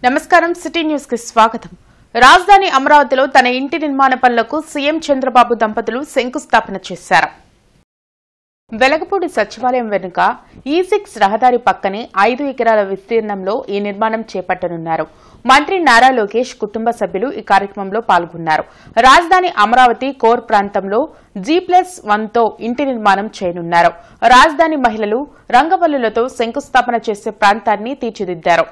నమస్కారం city news కి స్వాగతం. రాజధాని అమరావతిలో తన ఇంటి నిర్మాణ పనులకు సీఎం చంద్రబాబు దంపతులు శంకుస్థాపన చేశారు. వెలగపూడి సచివాలయం వెనుక E6 రహదారి పక్కనే 5 ఎకరాల విస్తీర్ణంలో ఈ నిర్మాణం చేపట్టనున్నారు. మంత్రి నారా లోకేష్ కుటుంబ సభ్యులు ఈ కార్యక్రమంలో పాల్గొన్నారు. రాజధాని అమరావతి కోర్ ప్రాంతంలో G+1తో ఇంటి నిర్మాణం చేయనున్నారు. రాజధాని మహిళలు రంగవల్లులతో శంకుస్థాపన చేసే ప్రాంతాన్ని తీర్చిదిద్దారు.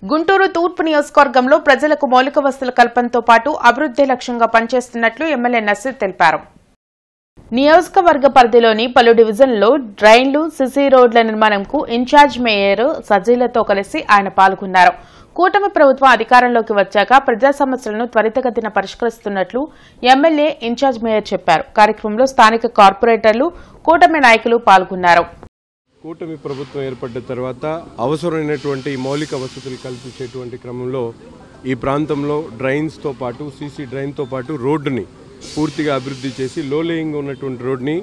గుంటూరు తూర్పు నియోజకవర్గంలో ప్రజలకు మౌలిక వసతుల కల్పనతో పాటు అభివృద్ధి లక్ష్యంగా పనిచేస్తున్నట్లు ఎమ్మెల్యే నసీర్ తెలిపారు. నియోజకవర్గ పరిధిలోని పలు డివిజన్లలో డ్రైన్లు, సిసి రోడ్ల నిర్మాణంకు ఇన్ఛార్జ్ మేయర్ సజీలతో కలిసి ఆయన పాల్గొన్నారు. కూటమి ప్రభుత్వం అధికారంలోకి వచ్చాక ప్రజా సమస్యలను త్వరితగతిన పరిష్కరిస్తున్నట్లు ఎమ్మెల్యే ఇన్ఛార్జ్ మేయర్ చెప్పారు. కార్యక్రమంలో స్థానిక కార్పొరేటర్లు, కూటమి నాయకులు పాల్గొన్నారు. కూటమి ప్రభుత్వం ఏర్పడ్డ తర్వాత అవసరమైనటువంటి మౌలిక వసతులు కల్పించేటువంటి క్రమంలో ఈ ప్రాంతంలో డ్రైన్స్తో పాటు సీసీ డ్రైన్తో పాటు రోడ్డుని పూర్తిగా అభివృద్ధి చేసి లో లేయింగ్ ఉన్నటువంటి రోడ్ని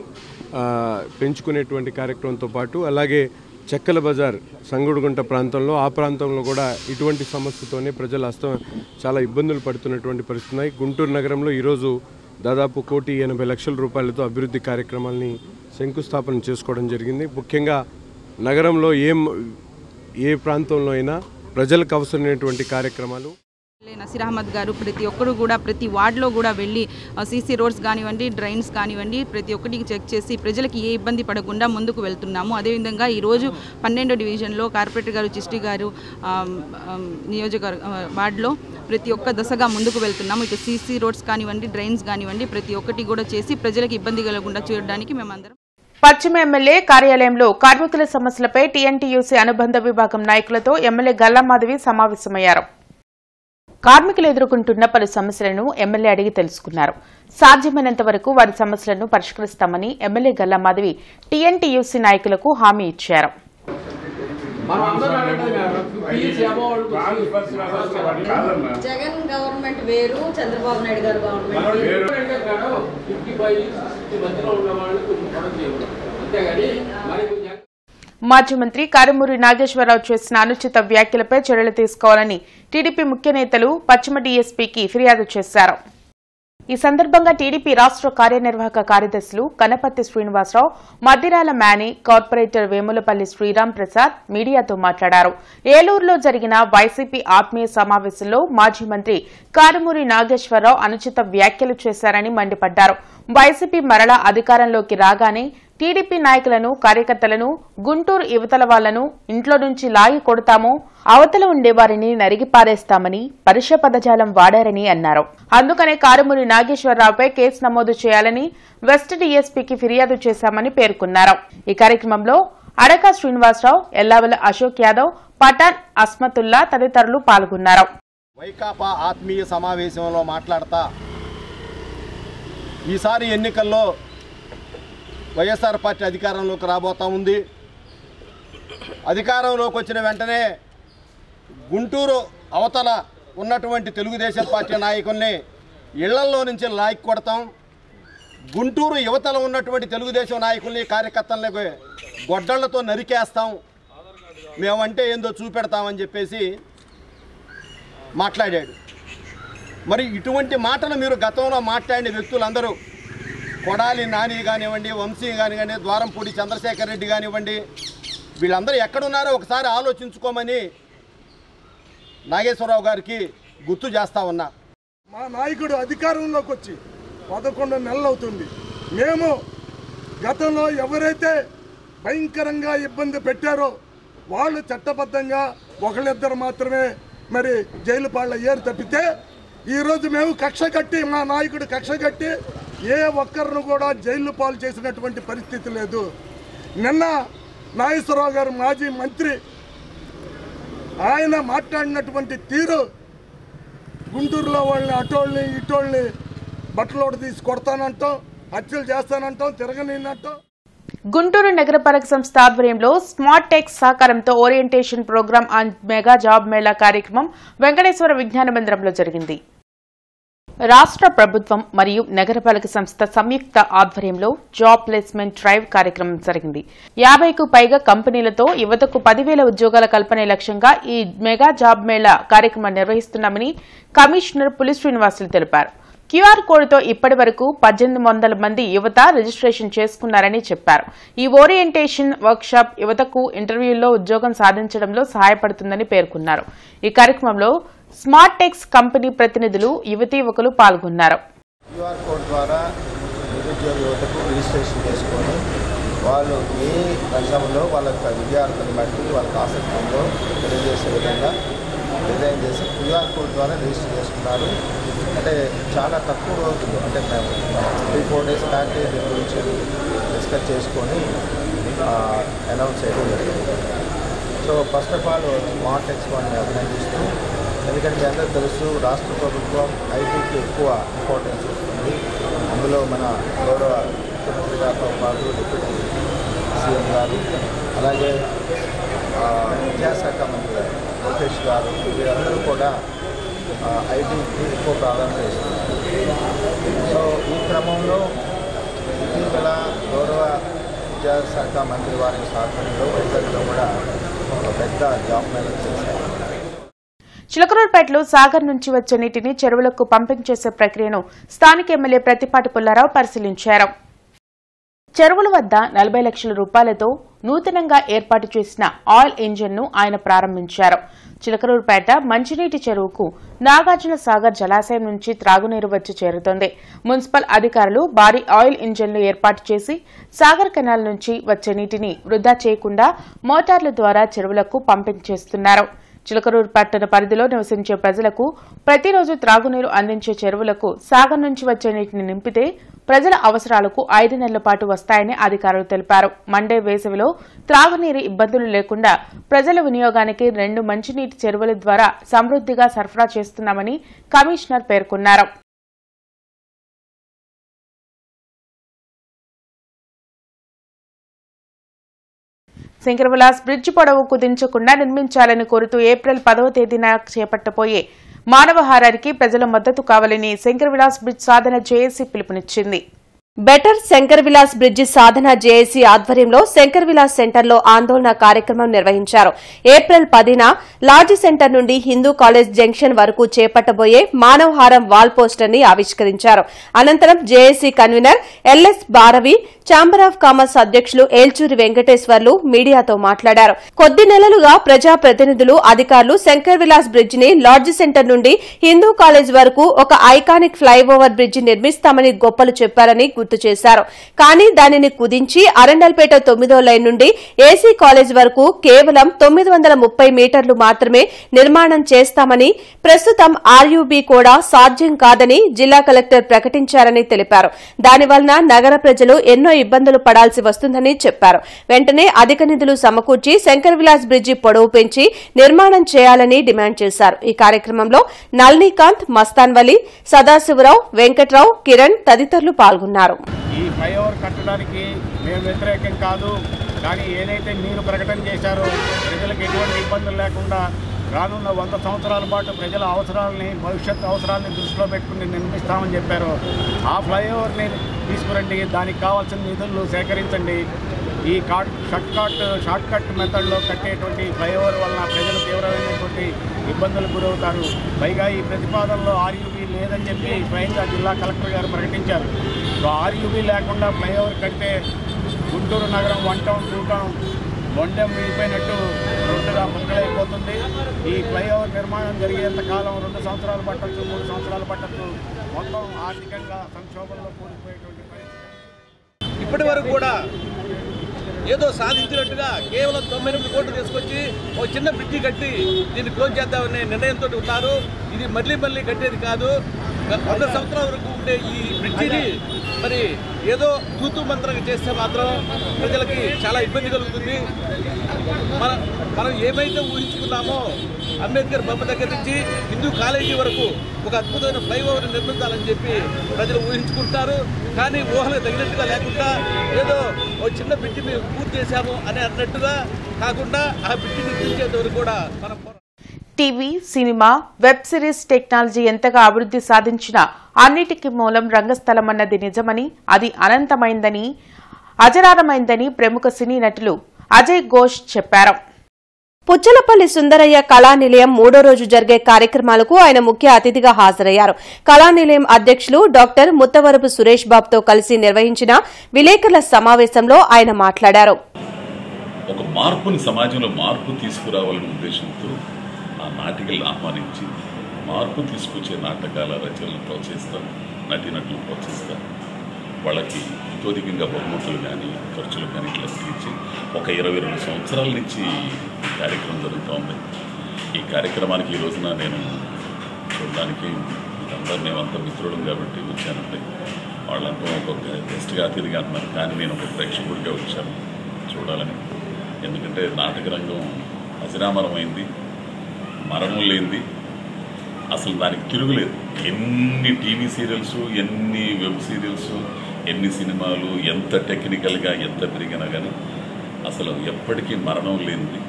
పెంచుకునేటువంటి కార్యక్రమంతో పాటు అలాగే చెక్కల బజార్ సంగుడుగుంట ప్రాంతంలో ఆ ప్రాంతంలో కూడా ఇటువంటి సమస్యతోనే ప్రజలు చాలా ఇబ్బందులు పడుతున్నటువంటి పరిస్థితి ఉన్నాయి. గుంటూరు నగరంలో ఈరోజు దాదాపు 1,80,00,000 రూపాయలతో అభివృద్ధి కార్యక్రమాలని శంకుస్థాపన చేసుకోవడం జరిగింది. ముఖ్యంగా నగరంలో ఏ ప్రాంతంలో అయినా ప్రజలకు అవసరమైనటువంటి కార్యక్రమాలు నసీర్ అహ్మద్ గారు ప్రతి ఒక్కరు కూడా ప్రతి వార్డులో కూడా వెళ్ళి సీసీ రోడ్స్ కానివ్వండి, డ్రైన్స్ కానివ్వండి, ప్రతి ఒక్కటికి చెక్ చేసి ప్రజలకి ఏ ఇబ్బంది పడకుండా ముందుకు వెళ్తున్నాము. అదేవిధంగా ఈరోజు 12వ డివిజన్లో కార్పొరేటర్ గారు చిష్టి గారు నియోజకవర్గ వార్డులో ప్రతి ఒక్క దశగా ముందుకు వెళ్తున్నాము. ఇటు సీసీ రోడ్స్ కానివ్వండి, డ్రైన్స్ కానివ్వండి, ప్రతి ఒక్కటి కూడా చేసి ప్రజలకు ఇబ్బంది కలగకుండా చూడడానికి మేమందరం. పశ్చిమ ఎమ్మెల్యే కార్యాలయంలో కార్మికుల సమస్యలపై టీఎన్టీయూసీ అనుబంధ విభాగం నాయకులతో ఎమ్మెల్యే గల్లామాధవి సమావేశమయ్యారు. కార్మికులు ఎదుర్కొంటున్న పలు సమస్యలను ఎమ్మెల్యే అడిగి తెలుసుకున్నారు. సాధ్యమైనంత వరకు వారి సమస్యలను పరిష్కరిస్తామని ఎమ్మెల్యే గల్లామాధవి టీఎన్టీయూసీ నాయకులకు హామీ ఇచ్చారు. జగన్ గవర్నమెంట్ వేరు, చంద్రబాబు నాయుడు గారు గవర్నమెంట్. మాజీ మంత్రి కారుమూరి నాగేశ్వరరావు చేసిన అనుచిత వ్యాఖ్యలపై చర్యలు తీసుకోవాలని టీడీపీ ముఖ్య నేతలు పశ్చిమ డీఎస్పీకి ఫిర్యాదు చేశారు. ఈ సందర్భంగా టీడీపీ రాష్ట్ర కార్యనిర్వాహక కార్యదర్శులు కనపర్తి శ్రీనివాసరావు, మద్దిరాల మేనీ, కార్పొరేటర్ వేములపల్లి శ్రీరామ్ ప్రసాద్ మీడియాతో మాట్లాడారు. ఏలూరులో జరిగిన వైసీపీ ఆత్మీయ సమావేశంలో మాజీ మంత్రి కారుమూరి నాగేశ్వరరావు అనుచిత వ్యాఖ్యలు చేశారని మండిపడ్డారు. వైసీపీ మరలా అధికారంలోకి రాగానే టీడీపీ నాయకులను, కార్యకర్తలను, గుంటూరు యువతల వాళ్లను ఇంట్లో నుంచి లాగి కొడతాము, అవతల ఉండేవారిని నరిగి పారేస్తామని పరుష పదజాలం వాడారని అన్నారు. అందుకనే కారుమూరి నాగేశ్వరరావుపై కేసు నమోదు చేయాలని వెస్ట్ డీఎస్పీకి ఫిర్యాదు చేశామని పేర్కొన్నారు. ఈ కార్యక్రమంలో అడక శ్రీనివాసరావు, ఎల్లావల అశోక్ యాదవ్, పఠాన్ అస్మతుల్లా తదితరులు పాల్గొన్నారు. వైకాపా ఆత్మీయ సమావేశంలో మాట్లాడతా ఈసారి ఎన్నికల్లో వైఎస్ఆర్ పార్టీ అధికారంలోకి రాబోతా ఉంది. అధికారంలోకి వచ్చిన వెంటనే గుంటూరు అవతల ఉన్నటువంటి తెలుగుదేశం పార్టీ నాయకుల్ని ఇళ్లల్లో నుంచి లాగి కొడతాం, గుంటూరు యువతలో ఉన్నటువంటి తెలుగుదేశం నాయకుల్ని, కార్యకర్తల్ని గొడ్డళ్లతో నరికేస్తాం, మేమంటే ఏందో చూపెడతామని చెప్పేసి మాట్లాడాడు. మరి ఇటువంటి మాటలు మీరు గతంలో మాట్లాడిన వ్యక్తులందరూ కొడాలి నాని కానివ్వండి, వంశీ కానివ్వండి, ద్వారంపూడి చంద్రశేఖర్ రెడ్డి కానివ్వండి, వీళ్ళందరూ ఎక్కడున్నారో ఒకసారి ఆలోచించుకోమని నాగేశ్వరరావు గారికి గుర్తు చేస్తా ఉన్నా. మా నాయకుడు అధికారంలోకి వచ్చి 11 నెలలు అవుతుంది. మేము గతంలో ఎవరైతే భయంకరంగా ఇబ్బంది పెట్టారో వాళ్ళు చట్టబద్ధంగా ఒకళ్ళిద్దరు మాత్రమే మరి జైలు పాలయ్యారు తప్పితే ఈరోజు మేము కక్ష కట్టి, మా నాయకుడు కక్ష కట్టి ఏ ఒక్కరిని కూడా జైలు పాలు చేసినటువంటి పరిస్థితి లేదు. నిన్న నాగేశ్వరరావు గారు మాజీ మంత్రి ఆయన మాట్లాడినటువంటి తీరు గుంటూరులో వాళ్ళని అటోళ్ళని ఇటోళ్ళని బట్టలోడు తీసి కొడతానంటాం, హత్యలు చేస్తానంటాం, తిరగనిందంటాం. గుంటూరు నగరపాలక సంస్థ ఆధ్వర్యంలో స్మార్ట్ టెక్ సహకారంతో orientation program and mega job mela కార్యక్రమం వెంకటేశ్వర విజ్ఞాన మందిరంలో జరిగింది. రాష్ట్ర ప్రభుత్వం మరియు నగరపాలక సంస్థ సంయుక్త ఆధ్వర్యంలో జాబ్ ప్లేస్మెంట్ డ్రైవ్ కార్యక్రమం జరిగింది. 50కు పైగా కంపెనీలతో యువతకు 10,000 ఉద్యోగాల కల్పనే లక్ష్యంగా ఈ మెగా జాబ్ మేళా కార్యక్రమం నిర్వహిస్తున్నామని కమిషనర్ పులి శ్రీనివాసులు తెలిపారు. క్యూఆర్ కోడ్తో ఇప్పటి వరకు 1800 మంది యువత రిజిస్ట్రేషన్ చేసుకున్నారని చెప్పారు. ఈ ఓరియంటేషన్ వర్క్షాప్ యువతకు ఇంటర్వ్యూల్లో ఉద్యోగం సాధించడంలో సహాయపడుతుందని పేర్కొన్నారు. ఈ కార్యక్రమంలో స్మార్ట్ టెక్స్ కంపెనీ ప్రతినిధులు యువతీ యువకులు పాల్గొన్నారు. క్యూఆర్ కోడ్ ద్వారా నిరుద్యోగ యువతకు రిజిస్ట్రేషన్ చేసుకొని వాళ్ళు ఏ రంగంలో వాళ్ళ విద్యార్థులను బట్టి వాళ్ళకి ఆసక్తి ఉందో తెలియజేసే విధంగా డిజైన్ చేసి క్యూఆర్ కోడ్ ద్వారా రిజిస్టర్ చేసుకున్నారు. అంటే చాలా తక్కువ రోజులు, అంటే మేము 3-4 డేస్ బ్యాక్ దీని గురించి డిస్కస్ చేసుకొని అనౌన్స్ చేయడం జరిగింది. So first of all Smart Techs వాడిని అభినందిస్తూ, ఎందుకంటే మీ అందరూ తెలుసు రాష్ట్ర ప్రభుత్వం ఐటీకి ఎక్కువ ఇంపార్టెన్స్ ఇస్తుంది. అందులో మన గౌరవ ముఖ్యమంత్రి గారితో పాటు డిప్యూటీ సీఎం గారు, అలాగే విద్యాశాఖ మంత్రి గారు లోకేష్ గారు, వీరందరూ కూడా ఐటీకి ఎక్కువ ప్రాధాన్యత ఇస్తున్నారు. సో ఈ క్రమంలో ఇటీవల గౌరవ విద్యాశాఖ మంత్రి వారి సాధనలో వైజాగ్లో కూడా ఒక పెద్ద జాబ్ మేళా చేశారు. చిలకలూరుపేటలో సాగర్ నుంచి వచ్చే నీటిని చెరువులకు పంపింగ్ చేసే ప్రక్రియను స్థానిక ఎమ్మెల్యే ప్రతిపాటి పుల్లారావు పరిశీలించారు. చెరువుల వద్ద 40 లక్షల రూపాయలతో నూతనంగా ఏర్పాటు చేసిన ఆయిల్ ఇంజిన్ ను ఆయన ప్రారంభించారు. చిలకలూరుపేట మంచినీటి చెరువుకు నాగార్జున సాగర్ జలాశయం నుంచి త్రాగునీరు వచ్చి చేరుతోంది. మున్సిపల్ అధికారులు భారీ ఆయిల్ ఇంజిన్లు ఏర్పాటు చేసి సాగర్ కెనాల్ నుంచి వచ్చే నీటిని వృధా చేయకుండా మోటార్ల ద్వారా చెరువులకు పంపింగ్ చేస్తున్నారు. చిలకలూరు పట్టణ పరిధిలో నివసించే ప్రజలకు ప్రతిరోజు త్రాగునీరు అందించే చెరువులకు సాగర్ నుంచి వచ్చే నీటిని నింపితే ప్రజల అవసరాలకు 5 నెలల పాటు వస్తాయని అధికారులు తెలిపారు. మండే వేసవిలో త్రాగునీరు ఇబ్బందులు లేకుండా ప్రజల వినియోగానికి 2 మంచినీటి చెరువుల ద్వారా సమృద్దిగా సరఫరా చేస్తున్నామని కమిషనర్ పేర్కొన్నారు. శంకరవిలాస్ బ్రిడ్జి పొడవు కుదించకుండా నిర్మించాలని కోరుతూ ఏప్రిల్ 10వ తేదీన చేపట్టబోయే మానవహారానికి ప్రజల మద్దతు కావాలని శంకరవిలాస్ బ్రిడ్జ్ సాధన జేఏసీ పిలుపునిచ్చింది. బెటర్ శంకర్ విలాస్ బ్రిడ్జి సాధన జేఏసీ ఆధ్వర్యంలో శంకర్ విలాస్ సెంటర్లో ఆందోళన కార్యక్రమం నిర్వహించారు. ఏప్రిల్ 10న లాడ్జి సెంటర్ నుండి హిందూ కాలేజ్ జంక్షన్ వరకు చేపట్టబోయే మానవహారం వాల్ పోస్టర్ ని ఆవిష్కరించారు. అనంతరం JAC convener LS Bharavi, chamber of commerce అధ్యక్షులు ఏల్చూరి వెంకటేశ్వర్లు మీడియాతో మాట్లాడారు. కొద్ది నెలలుగా ప్రజాప్రతినిధులు, అధికారులు శంకర్ విలాస్ బ్రిడ్జి ని లాడ్జి సెంటర్ నుండి హిందూ కాలేజ్ వరకు ఒక ఐకానిక్ ఫ్లైఓవర్ బ్రిడ్జి నిర్మిస్తామని గొప్పలు చెప్పారని గుర్తు చేశారు. కానీ దానిని కుదించి అరండల్పేట 9వ లైన్ నుండి ఏసీ కాలేజ్ వరకు కేవలం 930 మీటర్లు మాత్రమే నిర్మాణం చేస్తామని, ప్రస్తుతం ఆర్యూబీ కూడా సాధ్యం కాదని జిల్లా కలెక్టర్ ప్రకటించారని తెలిపారు. దానివలన నగర ప్రజలు ఎన్నో ఇబ్బందులు పడాల్సి వస్తుందని చెప్పారు. వెంటనే అధిక నిధులు సమకూర్చి శంకర్ విలాస్ బ్రిడ్జి పొడవు పెంచి నిర్మాణం చేయాలని డిమాండ్ చేశారు. ఈ కార్యక్రమంలో నల్నీకాంత్, మస్తాన్ వలి, సదాశివరావు, వెంకట్రావు, కిరణ్ తదితరులు పాల్గొన్నారు. ఈ ఫ్లైఓవర్ కట్టడానికి మేము వ్యతిరేకం కాదు, కానీ ఏదైతే మీరు ప్రకటన చేశారో ప్రజలకు ఎటువంటి ఇబ్బందులు లేకుండా రానున్న 100 సంవత్సరాల పాటు ప్రజల అవసరాలని, భవిష్యత్ అవసరాలని దృష్టిలో పెట్టుకుని నిర్మిస్తామని చెప్పారు. ఆ ఫ్లైఓవర్ని తీసుకురండి, దానికి కావాల్సిన నిధులు సేకరించండి. ఈ షార్ట్ కట్ మెథడ్లో కట్టేటువంటి ఫ్లైఓవర్ వలన ప్రజలు తీవ్రమైనటువంటి ఇబ్బందులకు గురవుతారు. పైగా ఈ ప్రతిపాదనలో ఆర్యూబీ లేదని చెప్పి స్వయంగా జిల్లా కలెక్టర్ గారు ప్రకటించారు. సో ఆర్యూబీ లేకుండా ఫ్లైఓవర్ కడితే గుంటూరు నగరం 1 టౌన్ 2 టౌన్ మొండెం మిగిలిపోయినట్టు రెండుగా ముక్కలైపోతుంది. ఈ ఫ్లైఓవర్ నిర్మాణం జరిగేంత కాలం 2 సంవత్సరాలు పట్టచ్చు, 3 సంవత్సరాలు పట్టచ్చు. మొత్తం ఆర్థికంగా సంక్షోభంలో కూలిపోయేటువంటి పరిస్థితి. ఇప్పటి వరకు కూడా ఏదో సాధించినట్టుగా కేవలం 98 కోట్లు తీసుకొచ్చి ఒక చిన్న బ్రిడ్జి కట్టి దీన్ని క్లోజ్ చేద్దామనే నిర్ణయంతో ఉన్నారు. ఇది మళ్ళీ కట్టేది కాదు. 100 సంవత్సరాల వరకు ఉండే ఈ బ్రిడ్జిని మరి ఏదో తూతూ మంత్రంగా చేస్తే మాత్రం ప్రజలకి చాలా ఇబ్బంది కలుగుతుంది. మనం ఏమైతే ఊహించుకున్నామో అంబేద్కర్ బొమ్మ దగ్గర నుంచి హిందూ కాలేజీ వరకు ఒక అద్భుతమైన ఫ్లైఓవర్ నిర్మించాలని చెప్పి ప్రజలు ఊహించుకుంటారు. కానీ ఊహలకు తగినట్టుగా లేకుండా ఏదో ఓ చిన్న బ్రిడ్జి మేము పూర్తి చేశాము అని అన్నట్టుగా కాకుండా ఆ బ్రిడ్జిని నిర్మించేంత వరకు కూడా మనం TV, cinema, web series technology ఎంతగా అభివృద్ధి సాధించినా అన్నిటికీ మూలం రంగస్థలమన్నది నిజమని, అది అనంతమైందని, అజరారమైందని ప్రముఖ సినీ నటులు అజయ్ ఘోష్ చెప్పారు. పుచ్చలపల్లి సుందరయ్య కళానిలయం 3వ రోజు జరిగే కార్యక్రమాలకు ఆయన ముఖ్య అతిథిగా హాజరయ్యారు. కళానిలయం అధ్యక్షులు డాక్టర్ ముత్తవరపు సురేష్ బాబుతో కలిసి నిర్వహించిన విలేకరుల సమావేశంలో ఆయన మాట్లాడారు. ఒక మార్పుని సమాజంలో మార్పు తీసుకురావాలనే ఉద్దేశంతో ఆ నాటికలను ఆహ్వానించి మార్పు తీసుకొచ్చే నాటకాల రచనలను ప్రోత్సహిస్తారు, నటీనటులను ప్రోత్సహిస్తారు. వాళ్ళకి ఇతోధికంగా బహుమతులు కానీ ఖర్చులు కానీ ఇట్లా తీర్చి ఒక 22 సంవత్సరాల నుంచి ఈ కార్యక్రమం జరుగుతూ ఉంది. ఈ కార్యక్రమానికి ఈ రోజున నేను చూడడానికి అందరూ మేమంతా మిత్రులం కాబట్టి వచ్చానండి. వాళ్ళంతా ఒక గెస్ట్గా అతిథిగా అంటున్నారు, కానీ నేను ఒక ప్రేక్షకుడిగా వచ్చాను చూడాలని. ఎందుకంటే నాటక రంగం అజరామరమైంది, మరణం లేనిది, అసలు దానికి తిరుగులేదు. ఎన్ని టీవీ సీరియల్స్, ఎన్ని వెబ్ సీరియల్స్, ఎన్ని సినిమాలు, ఎంత టెక్నికల్గా ఎంత పెరిగినా కానీ అసలు ఎప్పటికీ మరణం లేనిది.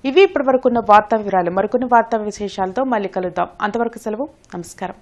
ఇవి ఇప్పటివరకున్న వార్తా వివరాలు. మరికొన్ని వార్తా విశేషాలతో మళ్ళీ కలుద్దాం. అంతవరకు సెలవు. నమస్కారం.